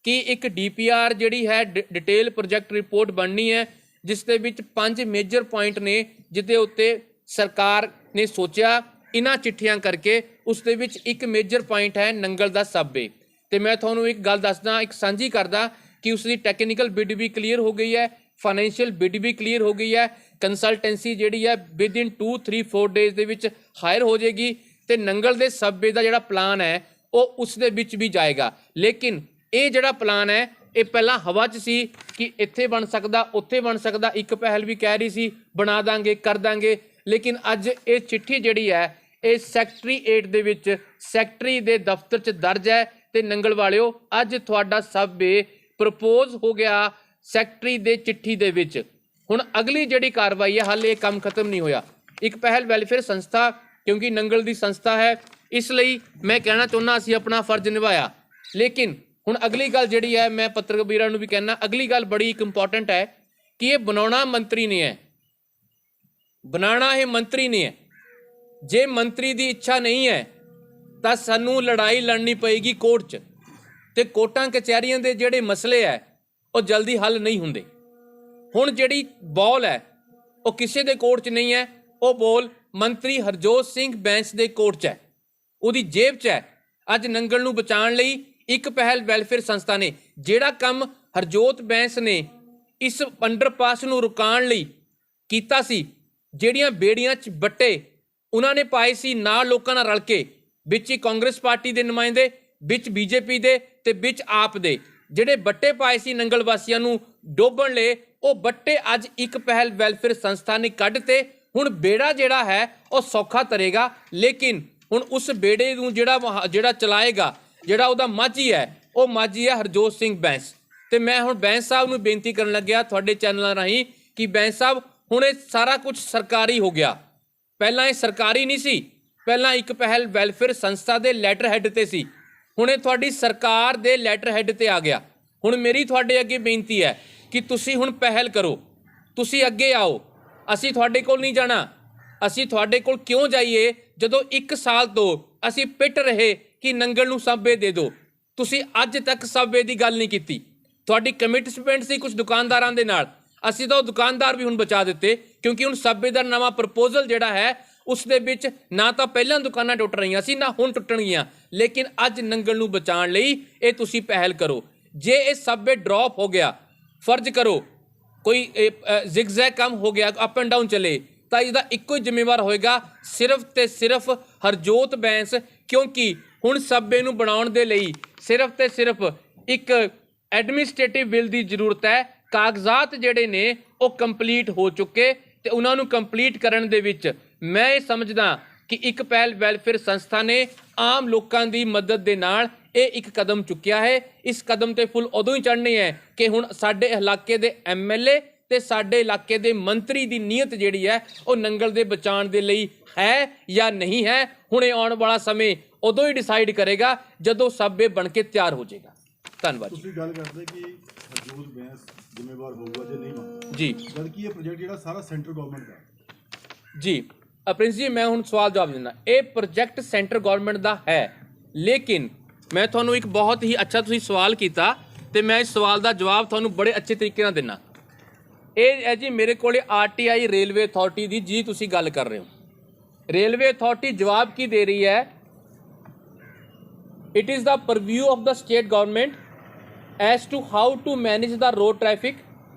ਕਿ ਇੱਕ DPR ਜਿਹੜੀ ਹੈ ਡਿਟੇਲ ਪ੍ਰੋਜੈਕਟ ਰਿਪੋਰਟ ਬਣਨੀ ਹੈ, ਜਿਸ ਦੇ ਵਿੱਚ 5 ਮੇਜਰ ਪੁਆਇੰਟ ਨੇ ਜਿਹਦੇ ਉੱਤੇ ਸਰਕਾਰ ਨੇ ਸੋਚਿਆ ਇਹਨਾਂ ਚਿੱਠੀਆਂ ਕਰਕੇ। ਉਸ ਦੇ ਵਿੱਚ ਇੱਕ ਮੇਜਰ ਪੁਆਇੰਟ ਹੈ ਨੰਗਲ ਦਾ ਸਬਵੇ। ਤੇ ਮੈਂ ਤੁਹਾਨੂੰ ਇੱਕ ਗੱਲ ਦੱਸਦਾ, ਇੱਕ ਸਾਂਝੀ ਕਰਦਾ ਕਿ ਉਸ ਦੀ ਟੈਕਨੀਕਲ ਬਿਡ ਵੀ ਕਲੀਅਰ ਹੋ ਗਈ ਹੈ, ਫਾਈਨੈਂਸ਼ੀਅਲ ਬਿਡ ਵੀ ਕਲੀਅਰ ਹੋ ਗਈ ਹੈ, ਕੰਸਲਟੈਂਸੀ ਜਿਹੜੀ ਹੈ ਵਿਦਇਨ 2-3-4 ਡੇਜ਼ ਦੇ ਵਿੱਚ ਹਾਇਰ ਹੋ ਜਾਏਗੀ ਤੇ ਨੰਗਲ ਦੇ ਸਬਵੇ ਦਾ ਜਿਹੜਾ ਪਲਾਨ ਹੈ ਉਹ ਉਸ ਦੇ ਵਿੱਚ ਵੀ ਜਾਏਗਾ। ਲੇਕਿਨ ਇਹ ਜਿਹੜਾ ਪਲਾਨ ਹੈ ਇਹ ਪਹਿਲਾਂ ਹਵਾ 'ਚ ਸੀ ਕਿ ਇੱਥੇ ਬਣ ਸਕਦਾ, ਉੱਥੇ ਬਣ ਸਕਦਾ। ਇੱਕ ਪਹਿਲ ਵੀ ਕਹਿ ਰਹੀ ਸੀ ਬਣਾ ਦਾਂਗੇ, ਕਰ ਦਾਂਗੇ, ਲੇਕਿਨ ਅੱਜ ਇਹ ਚਿੱਠੀ ਜਿਹੜੀ ਹੈ ਇਹ ਸੈਕਟਰੀਏਟ ਦੇ ਵਿੱਚ ਸੈਕਟਰੀ ਦੇ ਦਫ਼ਤਰ 'ਚ ਦਰਜ ਹੈ। ਤੇ ਨੰਗਲ ਵਾਲਿਓ ਅੱਜ ਤੁਹਾਡਾ ਸਬਵੇ ਪ੍ਰਪੋਜ਼ ਹੋ ਗਿਆ ਸੈਕਟਰੀ ਦੇ ਚਿੱਠੀ ਦੇ ਵਿੱਚ। ਹੁਣ ਅਗਲੀ ਜਿਹੜੀ ਕਾਰਵਾਈ ਹੈ, ਹਾਲੇ ਇਹ ਕੰਮ ਖਤਮ ਨਹੀਂ ਹੋਇਆ। ਇੱਕ ਪਹਿਲ ਵੈਲਫੇਅਰ ਸੰਸਥਾ, ਕਿਉਂਕਿ ਨੰਗਲ ਦੀ ਸੰਸਥਾ ਹੈ, ਇਸ ਲਈ ਮੈਂ ਕਹਿਣਾ ਚਾਹੁੰਦਾ ਅਸੀਂ ਆਪਣਾ ਫਰਜ਼ ਨਿਭਾਇਆ। ਲੇਕਿਨ ਹੁਣ ਅਗਲੀ ਗੱਲ ਜਿਹੜੀ ਹੈ, ਮੈਂ ਪੱਤਰਕਾਰ ਵੀਰਾਂ ਨੂੰ ਵੀ ਕਹਿਣਾ, ਅਗਲੀ ਗੱਲ ਬੜੀ ਇੱਕ ਇੰਪੋਰਟੈਂਟ ਹੈ ਕਿ ਇਹ ਬਣਾਉਣਾ ਮੰਤਰੀ ਨੇ ਹੈ, ਬਣਾਉਣਾ ਇਹ ਮੰਤਰੀ ਨੇ ਹੈ। ਜੇ ਮੰਤਰੀ ਦੀ ਇੱਛਾ ਨਹੀਂ ਹੈ ਤਾਂ ਸਾਨੂੰ ਲੜਾਈ ਲੜਨੀ ਪਏਗੀ ਕੋਰਟ 'ਚ, ਤੇ ਕੋਰਟਾਂ ਕਚਹਿਰੀਆਂ ਦੇ ਜਿਹੜੇ ਮਸਲੇ ਹੈ ਉਹ ਜਲਦੀ ਹੱਲ ਨਹੀਂ ਹੁੰਦੇ। ਹੁਣ ਜਿਹੜੀ ਬੋਲ ਹੈ ਉਹ ਕਿਸੇ ਦੇ ਕੋਰਟ 'ਚ ਨਹੀਂ ਹੈ, ਉਹ ਬੋਲ ਮੰਤਰੀ ਹਰਜੋਤ ਸਿੰਘ ਬੈਂਸ ਦੇ ਕੋਰਟ 'ਚ ਹੈ, ਉਹਦੀ ਜੇਬ 'ਚ ਹੈ। ਅੱਜ ਨੰਗਲ ਨੂੰ ਬਚਾਉਣ ਲਈ ਇੱਕ ਪਹਿਲ ਵੈਲਫੇਅਰ ਸੰਸਥਾ ਨੇ ਜਿਹੜਾ ਕੰਮ ਹਰਜੋਤ ਬੈਂਸ ਨੇ ਇਸ ਅੰਡਰਪਾਸ ਨੂੰ ਰੁਕਾਉਣ ਲਈ ਕੀਤਾ ਸੀ, ਜਿਹੜੀਆਂ ਬੇੜੀਆਂ 'ਚ ਬੱਟੇ ਉਹਨਾਂ ਨੇ ਪਾਏ ਸੀ ਨਾਲ ਲੋਕਾਂ ਨਾਲ ਰਲ ਕੇ, ਵਿੱਚ ਹੀ ਕਾਂਗਰਸ ਪਾਰਟੀ ਦੇ ਨੁਮਾਇੰਦੇ, ਵਿੱਚ BJP ਦੇ ਤੇ ਵਿੱਚ ਆਪ ਦੇ, ਜਿਹੜੇ ਬੱਟੇ ਪਾਏ ਸੀ ਨੰਗਲ ਵਾਸੀਆਂ ਨੂੰ ਡੋਬਣ ਲਈ, ਉਹ ਬੱਟੇ ਅੱਜ ਇੱਕ ਪਹਿਲ ਵੈਲਫੇਅਰ ਸੰਸਥਾ ਨੇ ਕੱਢ ਤੇ ਹੁਣ ਬੇੜਾ ਜਿਹੜਾ ਹੈ ਉਹ ਸੌਖਾ ਤਰੇਗਾ। ਲੇਕਿਨ ਹੁਣ ਉਸ ਬੇੜੇ ਨੂੰ ਜਿਹੜਾ ਚਲਾਏਗਾ, ਜਿਹੜਾ ਉਹਦਾ ਮਾਝੀ ਹੈ, ਉਹ ਮਾਝੀ ਹੈ ਹਰਜੋਤ ਸਿੰਘ ਬੈਂਸ। ਤੇ ਮੈਂ ਹੁਣ ਬੈਂਸ ਸਾਹਿਬ ਨੂੰ ਬੇਨਤੀ ਕਰਨ ਲੱਗਿਆ ਤੁਹਾਡੇ ਚੈਨਲਾਂ ਰਾਹੀਂ ਕਿ ਬੈਂਸ ਸਾਹਿਬ ਹੁਣ ਇਹ ਸਾਰਾ ਕੁਝ ਸਰਕਾਰੀ ਹੋ ਗਿਆ। ਪਹਿਲਾਂ ਇਹ ਸਰਕਾਰੀ ਨਹੀਂ ਸੀ, ਪਹਿਲਾਂ ਇੱਕ ਪਹਿਲ ਵੈਲਫੇਅਰ ਸੰਸਥਾ ਦੇ ਲੈਟਰ ਹੈਡ ਤੇ ਸੀ, ਹੁਣ ਇਹ ਤੁਹਾਡੀ ਸਰਕਾਰ ਦੇ ਲੈਟਰ ਹੈਡ ਤੇ ਆ ਗਿਆ। ਹੁਣ ਮੇਰੀ ਤੁਹਾਡੇ ਅੱਗੇ ਬੇਨਤੀ ਹੈ ਕਿ ਤੁਸੀਂ ਹੁਣ ਪਹਿਲ ਕਰੋ, ਤੁਸੀਂ ਅੱਗੇ ਆਓ। ਅਸੀਂ ਤੁਹਾਡੇ ਕੋਲ ਨਹੀਂ ਜਾਣਾ। ਅਸੀਂ ਤੁਹਾਡੇ ਕੋਲ ਕਿਉਂ ਜਾਈਏ ਜਦੋਂ 1 ਸਾਲ ਤੋਂ ਅਸੀਂ ਪਿੱਟ ਰਹੇ ਕਿ ਨੰਗਲ ਨੂੰ ਸਾਬੇ ਦੇ ਦਿਓ। ਤੁਸੀਂ ਅੱਜ ਤੱਕ ਸਾਬੇ ਦੀ ਗੱਲ ਨਹੀਂ ਕੀਤੀ। ਤੁਹਾਡੀ ਕਮਿਟਮੈਂਟ ਸੀ ਕੁਝ ਦੁਕਾਨਦਾਰਾਂ ਦੇ ਨਾਲ, ਅਸੀਂ ਤਾਂ ਉਹ ਦੁਕਾਨਦਾਰ ਵੀ ਹੁਣ ਬਚਾ ਦਿੱਤੇ, ਕਿਉਂਕਿ ਹੁਣ ਸਾਬੇ ਦਾ ਨਵਾਂ ਪ੍ਰਪੋਜ਼ਲ ਜਿਹੜਾ ਹੈ ਉਸ ਦੇ ਵਿੱਚ ਨਾ ਤਾਂ ਪਹਿਲਾਂ ਦੁਕਾਨਾਂ ਟੁੱਟ ਰਹੀਆਂ ਸੀ, ਨਾ ਹੁਣ ਟੁੱਟਣਗੀਆਂ। ਲੇਕਿਨ ਅੱਜ ਨੰਗਲ ਨੂੰ ਬਚਾਉਣ ਲਈ ਇਹ ਤੁਸੀਂ ਪਹਿਲ ਕਰੋ। ਜੇ ਇਹ ਸਾਬੇ ਡ੍ਰੌਪ ਹੋ ਗਿਆ, ਫਰਜ਼ ਕਰੋ ਕੋਈ ਜ਼ਿਗਜ਼ੈਗ ਕੰਮ ਹੋ ਗਿਆ, ਅਪ ਐਂਡ ਡਾਊਨ ਚਲੇ, ਤਾਂ ਇਹਦਾ ਇੱਕੋ ਹੀ ਜ਼ਿੰਮੇਵਾਰ ਹੋਏਗਾ ਸਿਰਫ ਤੇ ਸਿਰਫ ਹਰਜੋਤ ਬੈਂਸ। ਕਿਉਂਕਿ ਹੁਣ ਸਾਬੇ ਨੂੰ ਬਣਾਉਣ ਦੇ ਲਈ ਸਿਰਫ ਤੇ ਸਿਰਫ ਇੱਕ ਐਡਮਿਨਿਸਟ੍ਰੇਟਿਵ ਬਿੱਲ ਦੀ ਜ਼ਰੂਰਤ ਹੈ। ਕਾਗਜ਼ਾਤ ਜਿਹੜੇ ਨੇ ਉਹ ਕੰਪਲੀਟ ਹੋ ਚੁੱਕੇ ਤੇ ਉਹਨਾਂ ਨੂੰ ਕੰਪਲੀਟ ਕਰਨ ਦੇ ਵਿੱਚ ਮੈਂ ਇਹ ਸਮਝਦਾ ਕਿ ਇੱਕ ਪਹਿਲ ਵੈਲਫੇਅਰ ਸੰਸਥਾ ਨੇ ਆਮ ਲੋਕਾਂ ਦੀ ਮਦਦ ਦੇ ਨਾਲ ਇਹ ਇੱਕ ਕਦਮ ਚੁੱਕਿਆ ਹੈ। ਇਸ ਕਦਮ ਤੇ ਫੁੱਲ ਉਦੋਂ ਹੀ ਚੜ੍ਹਨੇ ਹੈ ਕਿ ਹੁਣ ਸਾਡੇ ਇਲਾਕੇ ਦੇ ਐਮਐਲਏ ਤੇ ਸਾਡੇ ਇਲਾਕੇ ਦੇ ਮੰਤਰੀ ਦੀ ਨੀਅਤ ਜਿਹੜੀ ਹੈ ਉਹ ਨੰਗਲ ਦੇ ਬਚਾਉਣ ਦੇ ਲਈ ਹੈ ਜਾਂ ਨਹੀਂ ਹੈ। ਹੁਣ ਇਹ ਆਉਣ ਵਾਲਾ ਸਮੇਂ ਉਦੋਂ ਹੀ ਡਿਸਾਈਡ ਕਰੇਗਾ ਜਦੋਂ ਸਾਬੇ ਬਣ ਕੇ ਤਿਆਰ ਹੋ ਜਾਏਗਾ। ਧੰਨਵਾਦ। ਤੁਸੀਂ ਗੱਲ ਕਰਦੇ ਕਿ ਹਰਜੋਤ ਬੈਂਸ ਜ਼ਿੰਮੇਵਾਰ ਹੋਊਗਾ ਜੇ ਨਹੀਂ ਬਣਦਾ ਜੀ, ਜਦਕਿ ਇਹ ਪ੍ਰੋਜੈਕਟ ਜਿਹੜਾ ਸਾਰਾ ਸੈਂਟਰ ਗਵਰਨਮੈਂਟ ਦਾ ਜੀ ਪ੍ਰਿੰਸ ਜੀ, ਮੈਂ ਹੁਣ ਸਵਾਲ ਜਵਾਬ ਦਿੰਦਾ। ਇਹ ਪ੍ਰੋਜੈਕਟ ਸੈਂਟਰ ਗਵਰਨਮੈਂਟ ਦਾ ਹੈ, ਲੇਕਿਨ ਮੈਂ ਤੁਹਾਨੂੰ ਇੱਕ ਬਹੁਤ ਹੀ ਅੱਛਾ ਤੁਸੀਂ ਸਵਾਲ ਕੀਤਾ ਤੇ ਮੈਂ ਇਸ ਸਵਾਲ ਦਾ ਜਵਾਬ ਤੁਹਾਨੂੰ ਬੜੇ ਅੱਛੇ ਤਰੀਕੇ ਨਾਲ ਦਿੰਦਾ। ਇਹ ਹੈ ਜੀ ਮੇਰੇ ਕੋਲ ਆਰਟੀਆਈ ਰੇਲਵੇ ਅਥਾਰਟੀ ਦੀ ਜੀ ਤੁਸੀਂ ਗੱਲ ਕਰ ਰਹੇ ਹੋ। ਰੇਲਵੇ ਅਥਾਰਟੀ ਜਵਾਬ ਕੀ ਦੇ ਰਹੀ ਹੈ? It is the ਪਰਵਿਊ of the state government as to how to manage the road traffic,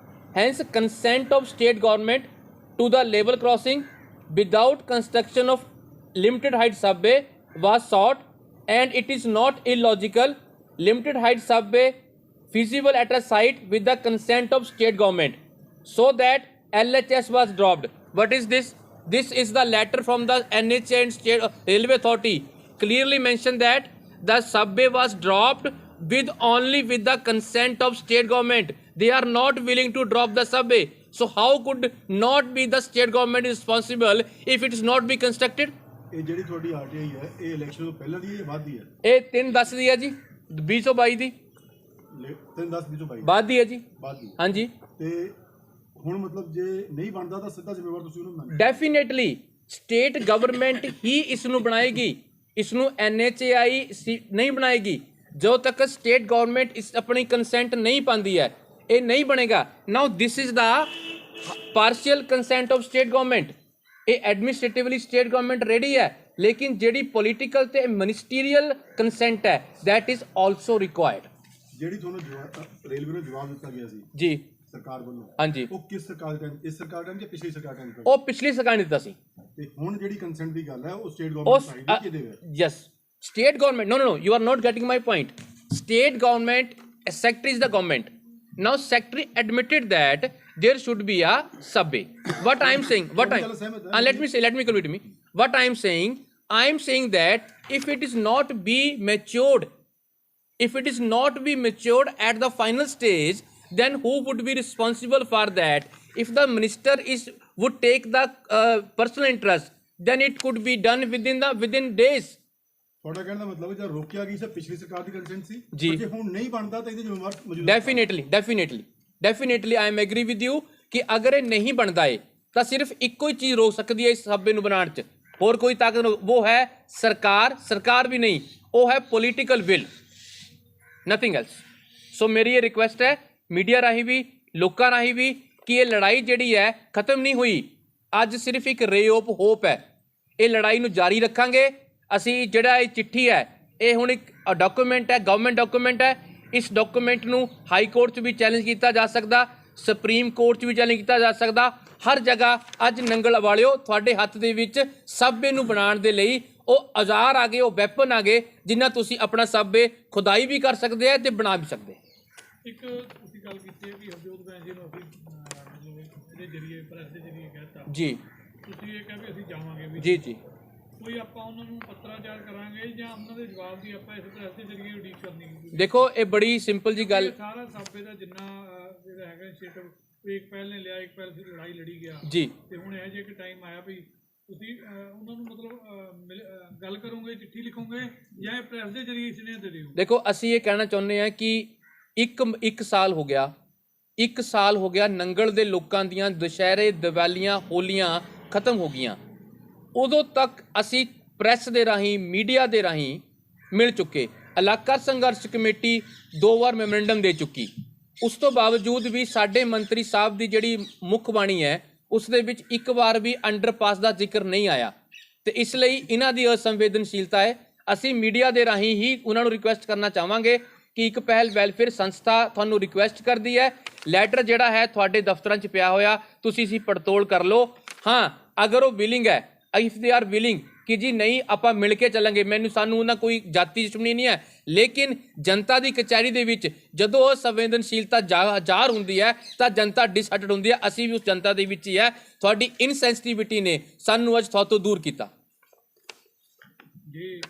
hence consent of state government to the level crossing without construction of limited height subway was sought, and it is not illogical. Limited height subway feasible at a site with the consent of state government, so that LHS was dropped. What is this? This is the letter from the NHA and state railway authority clearly mentioned that the subway was dropped with the consent of state government. They are not willing to drop the subway, so how could not be the state government responsible if it is not be constructed? ਇਹ ਜਿਹੜੀ ਤੁਹਾਡੀ RTI ਹੈ ਇਹ election ਤੋਂ ਪਹਿਲਾਂ ਦੀ ਹੈ ਬਾਅਦ ਦੀ ਹੈ? ਇਹ 3/10 ਦੀ ਹੈ ਜੀ, 2022 ਦੀ 3/10/2022 ਬਾਅਦ ਦੀ ਹੈ ਜੀ। ਬਾਅਦ ਦੀ ਹਾਂਜੀ। ਤੇ ਹੁਣ ਮਤਲਬ ਜੇ ਨਹੀਂ ਬਣਦਾ ਤਾਂ ਸਿੱਧਾ ਜ਼ਿੰਮੇਵਾਰ ਤੁਸੀਂ ਉਹਨੂੰ ਮੰਨਦੇ? ਡੈਫੀਨੇਟਲੀ ਸਟੇਟ ਗਵਰਨਮੈਂਟ ਹੀ ਇਸ ਨੂੰ ਬਣਾਏਗੀ, ਇਸ ਨੂੰ NHAI ਨਹੀਂ ਬਣਾਏਗੀ। ਜੋ ਤੱਕ ਸਟੇਟ ਗਵਰਨਮੈਂਟ ਇਸ ਆਪਣੀ ਕੰਸੈਂਟ ਨਹੀਂ ਪਾਉਂਦੀ ਹੈ ਇਹ ਨਹੀਂ ਬਣੇਗਾ। Now this is the partial consent of state government. ਇਹ ਐਡਮਿਨਿਸਟ੍ਰੇਟਿਵਲੀ ਸਟੇਟ ਗਵਰਨਮੈਂਟ ਰੈਡੀ ਹੈ, ਲੇਕਿਨ ਜਿਹੜੀ ਪੋਲੀਟੀਕਲ ਤੇ ਮਿਨਿਸਟੀਰੀਅਲ ਕੰਸੈਂਟ ਹੈ ਦੈਟ ਇਜ਼ ਆਲਸੋ ਰਿਕੁਆਇਰਡ। ਜਿਹੜੀ ਤੁਹਾਨੂੰ ਰੇਲਵੇ ਨੂੰ ਜਵਾਬ ਦਿੱਤਾ ਗਿਆ ਸੀ ਜੀ ਸਰਕਾਰ ਵੱਲੋਂ, ਹਾਂਜੀ, ਉਹ ਕਿਸ ਸਰਕਾਰ ਟਾਈਮ, ਇਸ ਸਰਕਾਰ ਟਾਈਮ ਜਾਂ ਪਿਛਲੀ ਸਰਕਾਰ ਟਾਈਮ? ਉਹ ਪਿਛਲੀ ਸਰਕਾਰ ਨੇ ਦਿੱਤਾ ਸੀ। ਤੇ ਹੁਣ ਜਿਹੜੀ ਕੰਸੈਂਟ ਦੀ ਗੱਲ ਹੈ ਉਹ ਸਟੇਟ ਗਵਰਨਮੈਂਟ ਸਾਈਡ ਤੇ ਕਿਹਦੇ ਹੈ? Yes, state government. No, you are not getting my point. State government, secretary is the government. Now secretary admitted that there should be a subway. What I am saying, let me complete me. What I am saying that if it is not be matured at the final stage, then who would be responsible for that? If the minister would take the personal interest, then it could be done within days. ਤੁਹਾਡਾ ਕਹਿਣ ਦਾ ਮਤਲਬ ਜਦ ਰੋਕਿਆ ਗਈ ਸੀ ਪਿਛਲੀ ਸਰਕਾਰ ਦੀ consent ਸੀ, ਜੀ, ਜੇ ਹੁਣ ਨਹੀਂ ਬਣਦਾ ਤਾਂ ਇਹਦੇ ਜ਼ਿੰਮੇਵਾਰ ਮੌਜੂਦ? Definitely I am agri with you ਕਿ ਅਗਰ ਇਹ ਨਹੀਂ ਬਣਦਾ ਏ ਤਾਂ ਸਿਰਫ ਇੱਕੋ ਹੀ ਚੀਜ਼ ਰੋਕ ਸਕਦੀ ਹੈ ਇਸ ਸੱਬੇ ਨੂੰ ਬਣਾਉਣ 'ਚ, ਹੋਰ ਕੋਈ ਤਾਕਤ, ਉਹ ਹੈ ਸਰਕਾਰ ਵੀ ਨਹੀਂ, ਉਹ ਹੈ ਪੋਲੀਟੀਕਲ ਵਿਲ, ਨਥਿੰਗ ਐਲਸ। ਸੋ ਮੇਰੀ ਇਹ ਰਿਕੁਐਸਟ ਹੈ ਮੀਡੀਆ ਰਾਹੀਂ ਵੀ, ਲੋਕਾਂ ਰਾਹੀਂ ਵੀ, ਕਿ ਇਹ ਲੜਾਈ ਜਿਹੜੀ ਹੈ ਖਤਮ ਨਹੀਂ ਹੋਈ। ਅੱਜ ਸਿਰਫ ਇੱਕ ਰੇ ਆਫ ਹੋਪ ਹੈ। ਇਹ ਲੜਾਈ ਨੂੰ ਜਾਰੀ ਰੱਖਾਂਗੇ ਅਸੀਂ। ਜਿਹੜਾ ਇਹ ਚਿੱਠੀ ਹੈ ਇਹ ਹੁਣ ਇੱਕ ਡਾਕੂਮੈਂਟ ਹੈ, ਗਵਰਨਮੈਂਟ ਡਾਕੂਮੈਂਟ ਹੈ। ਇਸ ਡਾਕੂਮੈਂਟ ਨੂੰ ਹਾਈ ਕੋਰਟ 'ਚ ਵੀ ਚੈਲੰਜ ਕੀਤਾ ਜਾ ਸਕਦਾ, ਸੁਪਰੀਮ ਕੋਰਟ 'ਚ ਵੀ ਚੈਲੰਜ ਕੀਤਾ ਜਾ ਸਕਦਾ, ਹਰ ਜਗ੍ਹਾ। ਅੱਜ ਨੰਗਲ ਵਾਲਿਓ ਤੁਹਾਡੇ ਹੱਥ ਦੇ ਵਿੱਚ ਸਾਬੇ ਨੂੰ ਬਣਾਉਣ ਦੇ ਲਈ ਉਹ ਔਜ਼ਾਰ ਆ ਗਏ, ਉਹ ਵੈਪਨ ਆ ਗਏ ਜਿਨ੍ਹਾਂ ਤੁਸੀਂ ਆਪਣਾ ਸਾਬੇ ਖੁਦਾਈ ਵੀ ਕਰ ਸਕਦੇ ਆ ਤੇ ਬਣਾ ਵੀ ਸਕਦੇ। ਇੱਕ ਤੁਸੀਂ ਗੱਲ ਕੀਤੀ ਹੈ ਕਿ ਹਰਜੋਤ ਬੈਂਸ ਜੀ ਨੂੰ ਅਸੀਂ ਮਤਲਬ ਇਹਦੇ ਜਰੀਏ ਪ੍ਰੈਸ ਦੇ ਜਰੀਏ ਕਹਿਤਾ ਜੀ ਤੁਸੀਂ ਇਹ ਕਿਹਾ ਵੀ ਅਸੀਂ ਜਾਵਾਂਗੇ ਵੀ ਜੀ ਜੀ ਕੋਈ ਆਪਾਂ ਉਹਨਾਂ ਨੂੰ ਪੱਤਰਾਚਾਰ ਕਰਾਂਗੇ ਜਾਂ ਉਹਨਾਂ ਦੇ ਜਵਾਬ ਦੀ ਆਪਾਂ ਇਸ ਪ੍ਰੈਸ ਦੇ ਜਰੀਏ ਉਡੀਕ ਕਰਨੀ ਹੈ? ਦੇਖੋ ਇਹ ਬੜੀ ਸਿੰਪਲ ਜੀ ਗੱਲ ਸਾਰਾ ਸਾਬੇ ਦਾ ਜਿੰਨਾ ਜਿਹੜਾ ਹੈਗਾ ਇਨੀਸ਼ੀਏਟਿਵ ਇੱਕ ਪਹਿਲ ਨੇ ਲਿਆ, ਇੱਕ ਪਹਿਲ ਦੀ ਲੜਾਈ ਲੜੀ ਗਿਆ ਜੀ ਤੇ ਹੁਣ ਇਹ ਜੇ ਇੱਕ ਟਾਈਮ ਆਇਆ ਵੀ ਤੁਸੀਂ ਉਹਨਾਂ ਨੂੰ ਮਤਲਬ ਗੱਲ ਕਰੋਗੇ, ਚਿੱਠੀ ਲਿਖੋਗੇ ਜਾਂ ਪ੍ਰੈਸ ਦੇ ਜਰੀਏ ਸੁਨੇਹਾ ਦੇ ਦਿਓ? ਦੇਖੋ ਅਸੀਂ ਇਹ ਕਹਿਣਾ ਚਾਹੁੰਦੇ ਹਾਂ ਕਿ ਇੱਕ ਸਾਲ ਹੋ ਗਿਆ, 1 ਸਾਲ ਹੋ ਗਿਆ ਨੰਗਲ ਦੇ ਲੋਕਾਂ ਦੀਆਂ ਦੁਸ਼ਹਿਰੇ, ਦੀਵਾਲੀਆਂ, ਹੋਲੀਆਂ ਖਤਮ ਹੋ ਗਈਆਂ। ਉਦੋਂ ਤੱਕ ਅਸੀਂ ਪ੍ਰੈਸ ਦੇ ਰਾਹੀਂ, ਮੀਡੀਆ ਦੇ ਰਾਹੀਂ ਮਿਲ ਚੁੱਕੇ। ਇਲਾਕਾ ਸੰਘਰਸ਼ ਕਮੇਟੀ 2 ਵਾਰ ਮੈਮੋਰੈਂਡਮ ਦੇ ਚੁੱਕੀ। ਉਸ ਤੋਂ ਬਾਵਜੂਦ ਵੀ ਸਾਡੇ ਮੰਤਰੀ ਸਾਹਿਬ ਦੀ ਜਿਹੜੀ ਮੁੱਖ ਬਾਣੀ ਹੈ ਉਸ ਦੇ ਵਿੱਚ ਇੱਕ ਵਾਰ ਵੀ ਅੰਡਰਪਾਸ ਦਾ ਜ਼ਿਕਰ ਨਹੀਂ ਆਇਆ ਤੇ ਇਸ ਲਈ ਇਹਨਾਂ ਦੀ ਅਸੰਵੇਦਨਸ਼ੀਲਤਾ ਹੈ। ਅਸੀਂ ਮੀਡੀਆ ਦੇ ਰਾਹੀਂ ਹੀ ਉਹਨਾਂ ਨੂੰ ਰਿਕੁਐਸਟ ਕਰਨਾ ਚਾਹਾਂਗੇ ਕਿ ਇੱਕ ਪਹਿਲ ਵੈਲਫੇਅਰ ਸੰਸਥਾ ਤੁਹਾਨੂੰ ਰਿਕੁਐਸਟ ਕਰਦੀ ਹੈ, ਲੈਟਰ ਜਿਹੜਾ ਹੈ ਤੁਹਾਡੇ ਦਫ਼ਤਰਾਂ 'ਚ ਪਿਆ ਹੋਇਆ, ਤੁਸੀਂ ਇਸੀ ਪੜਤੋਲ ਕਰ ਲਓ। ਹਾਂ, ਅਗਰ ਉਹ ਵਿਲਿੰਗ ਹੈ, ਇਫ ਦੇ ਆਰ ਵਿਲਿੰਗ ਕਿ ਜੀ ਨਹੀਂ ਆਪਾਂ ਮਿਲ ਕੇ ਚੱਲਾਂਗੇ, ਸਾਨੂੰ ਉਹਨਾਂ ਕੋਈ ਜਾਤੀ ਦੁਸ਼ਮਣੀ ਨਹੀਂ ਹੈ, ਲੇਕਿਨ ਜਨਤਾ ਦੀ ਕਚਹਿਰੀ ਦੇ ਵਿੱਚ ਜਦੋਂ ਉਹ ਸੰਵੇਦਨਸ਼ੀਲਤਾ ਜ਼ਾਹਰ ਹੁੰਦੀ ਹੈ ਤਾਂ ਜਨਤਾ ਡਿਸਹਰਟਡ ਹੁੰਦੀ ਹੈ। ਅਸੀਂ ਵੀ ਉਸ ਜਨਤਾ ਦੇ ਵਿੱਚ ਹੀ ਹੈ। ਤੁਹਾਡੀ ਇਨਸੈਂਸਿਟੀਵਿਟੀ ਨੇ ਸਾਨੂੰ ਅੱਜ ਤੁਹਾਡੇ ਤੋਂ ਦੂਰ ਕੀਤਾ ਜੀ।